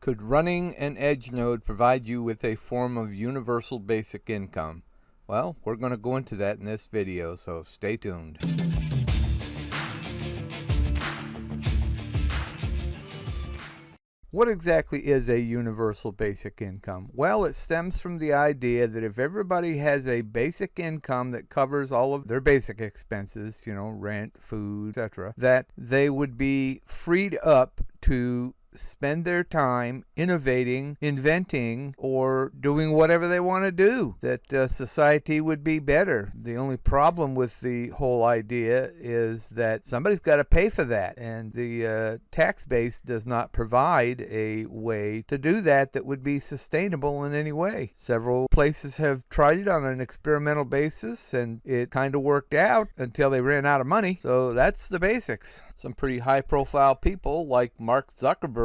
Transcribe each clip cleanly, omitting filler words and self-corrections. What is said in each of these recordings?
Could running an edge node provide you with a form of universal basic income? Well, we're going to go into that in this video, so stay tuned. What exactly is a universal basic income? Well, it stems from the idea that if everybody has a basic income that covers all of their basic expenses, rent, food, etc., that they would be freed up to spend their time innovating, inventing, or doing whatever they want to do, that society would be better. The only problem with the whole idea is that somebody's got to pay for that, and the tax base does not provide a way to do that that would be sustainable in any way. Several places have tried it on an experimental basis, and it kind of worked out until they ran out of money. So that's the basics. Some pretty high-profile people like Mark Zuckerberg,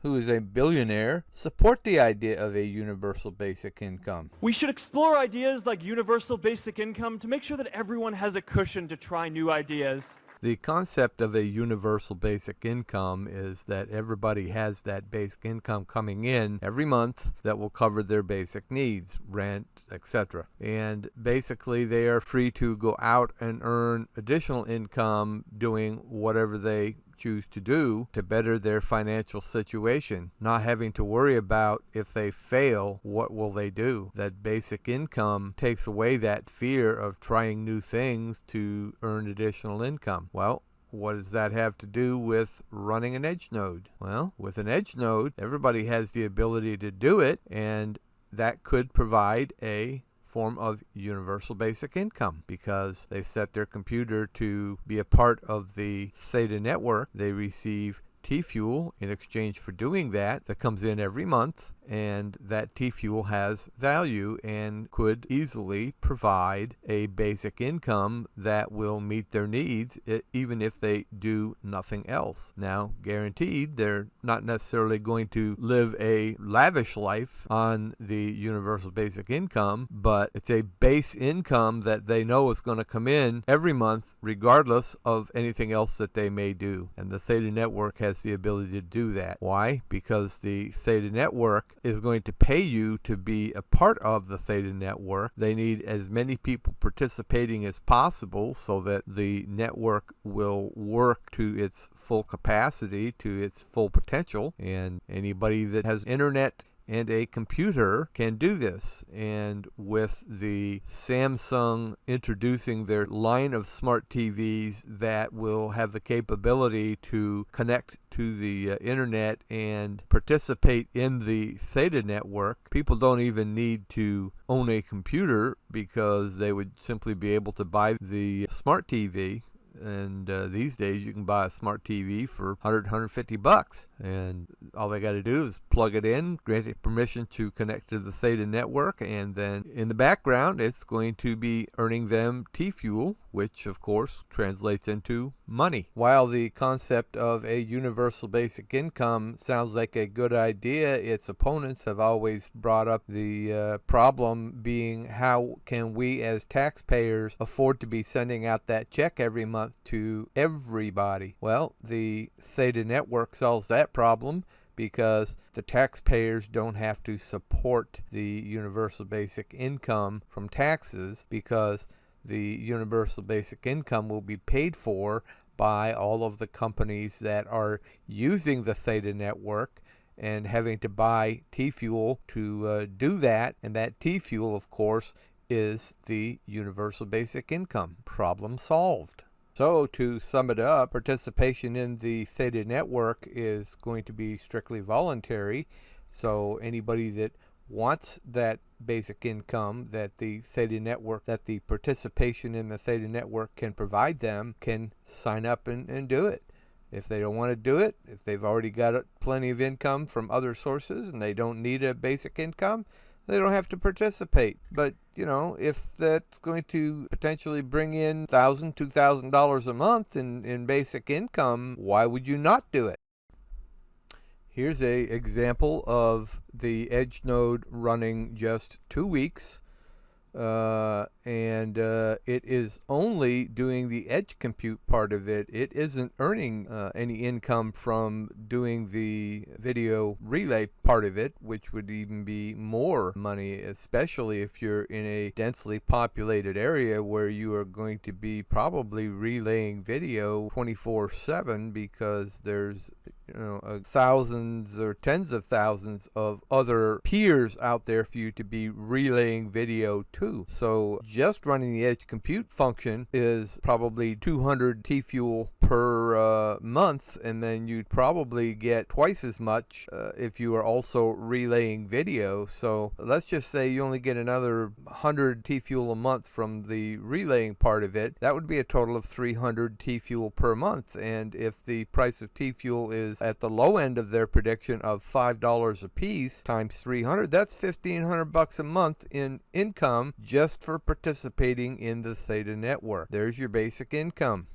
who is a billionaire, support the idea of a universal basic income. We should explore ideas like universal basic income to make sure that everyone has a cushion to try new ideas. The concept of a universal basic income is that everybody has that basic income coming in every month that will cover their basic needs, rent, etc. And basically they are free to go out and earn additional income doing whatever they choose to do to better their financial situation, not having to worry about if they fail, what will they do. That basic income takes away that fear of trying new things to earn additional income. Well, what does that have to do with running an edge node? Well, with an edge node, everybody has the ability to do it, and that could provide a form of universal basic income because they set their computer to be a part of the THETA network. They receive T-fuel in exchange for doing that comes in every month, and that T-fuel has value and could easily provide a basic income that will meet their needs even if they do nothing else. Now, guaranteed, they're not necessarily going to live a lavish life on the universal basic income, but it's a base income that they know is going to come in every month regardless of anything else that they may do. And the THETA network has the ability to do that. Why? Because the THETA network is going to pay you to be a part of the THETA network. They need as many people participating as possible so that the network will work to its full capacity, to its full potential, and anybody that has internet and a computer can do this. And with the Samsung introducing their line of smart TVs that will have the capability to connect to the internet and participate in the THETA network, people don't even need to own a computer because they would simply be able to buy the smart TV. And these days you can buy a smart TV for $150, and all they got to do is plug it in, grant it permission to connect to the THETA network, and then in the background it's going to be earning them T-fuel, which of course translates into money. While the concept of a universal basic income sounds like a good idea, its opponents have always brought up the problem being, how can we as taxpayers afford to be sending out that check every month to everybody? Well, the THETA network solves that problem because the taxpayers don't have to support the universal basic income from taxes, because the universal basic income will be paid for by all of the companies that are using the THETA network and having to buy T-fuel to do that. And that T-fuel, of course, is the universal basic income. Problem solved. So to sum it up, participation in the THETA network is going to be strictly voluntary. So anybody that wants that basic income that the THETA network, that the participation in the THETA network can provide them, can sign up and do it. If they don't want to do it, if they've already got plenty of income from other sources and they don't need a basic income, they don't have to participate. But if that's going to potentially bring in $1,000, $2,000 a month in basic income, why would you not do it? Here's an example of the edge node running just 2 weeks and it is only doing the edge compute part of it. It isn't earning any income from doing the video relay part of it, which would even be more money, especially if you're in a densely populated area where you are going to be probably relaying video 24/7, because there's thousands or tens of thousands of other peers out there for you to be relaying video to. So just running the edge compute function is probably 200 T-fuel per month, and then you'd probably get twice as much if you are also relaying video. So let's just say you only get another 100 T-fuel a month from the relaying part of it. That would be a total of 300 T-fuel per month, and if the price of T-fuel is at the low end of their prediction of $5 a piece times 300, that's $1,500 a month in income just for participating in the THETA network. There's your basic income.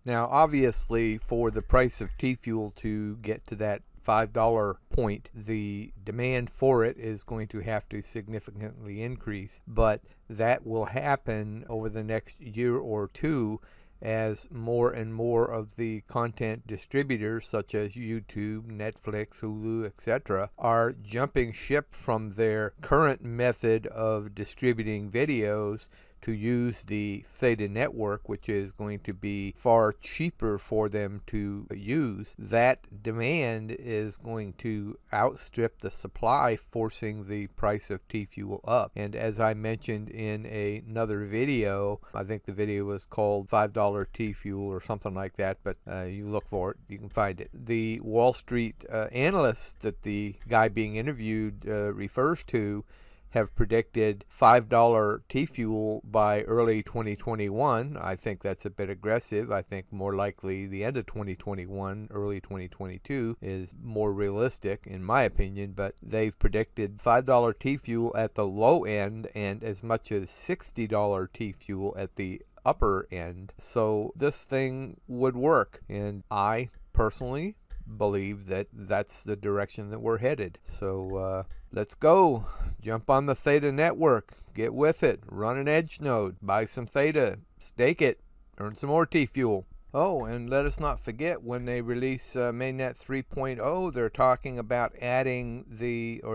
Now, obviously, for the price of T-fuel to get to that $5 point, the demand for it is going to have to significantly increase, but that will happen over the next year or two as more and more of the content distributors such as YouTube, Netflix, Hulu, etc. are jumping ship from their current method of distributing videos to use the THETA network, which is going to be far cheaper for them to use. That demand is going to outstrip the supply, forcing the price of T-fuel up. And as I mentioned in another video, I think the video was called $5 T-fuel or something like that, but you look for it, you can find it. The Wall Street analysts that the guy being interviewed refers to have predicted $5 T-fuel by early 2021. I think that's a bit aggressive. I think more likely the end of 2021, early 2022 is more realistic in my opinion, but they've predicted $5 T-fuel at the low end and as much as $60 T-fuel at the upper end. So this thing would work, and I personally believe that that's the direction that we're headed. So let's go. Jump on the THETA network. Get with it. Run an edge node. Buy some THETA. Stake it. Earn some more T-fuel. Oh, and let us not forget, when they release Mainnet 3.0, they're talking about adding they've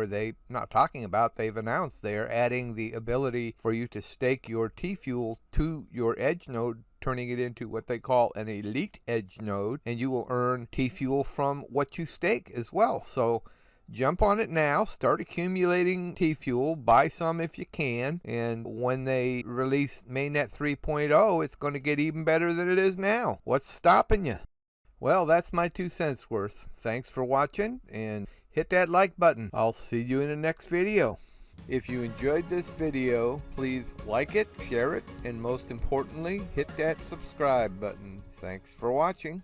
announced they're adding the ability for you to stake your T-fuel to your edge node, turning it into what they call an elite edge node, and you will earn T-fuel from what you stake as well. So jump on it now, start accumulating T-fuel, buy some if you can, and when they release Mainnet 3.0, it's going to get even better than it is now. What's stopping you? Well, that's my 2 cents worth. Thanks for watching, and hit that like button. I'll see you in the next video. If you enjoyed this video, please like it, share it, and most importantly, hit that subscribe button. Thanks for watching.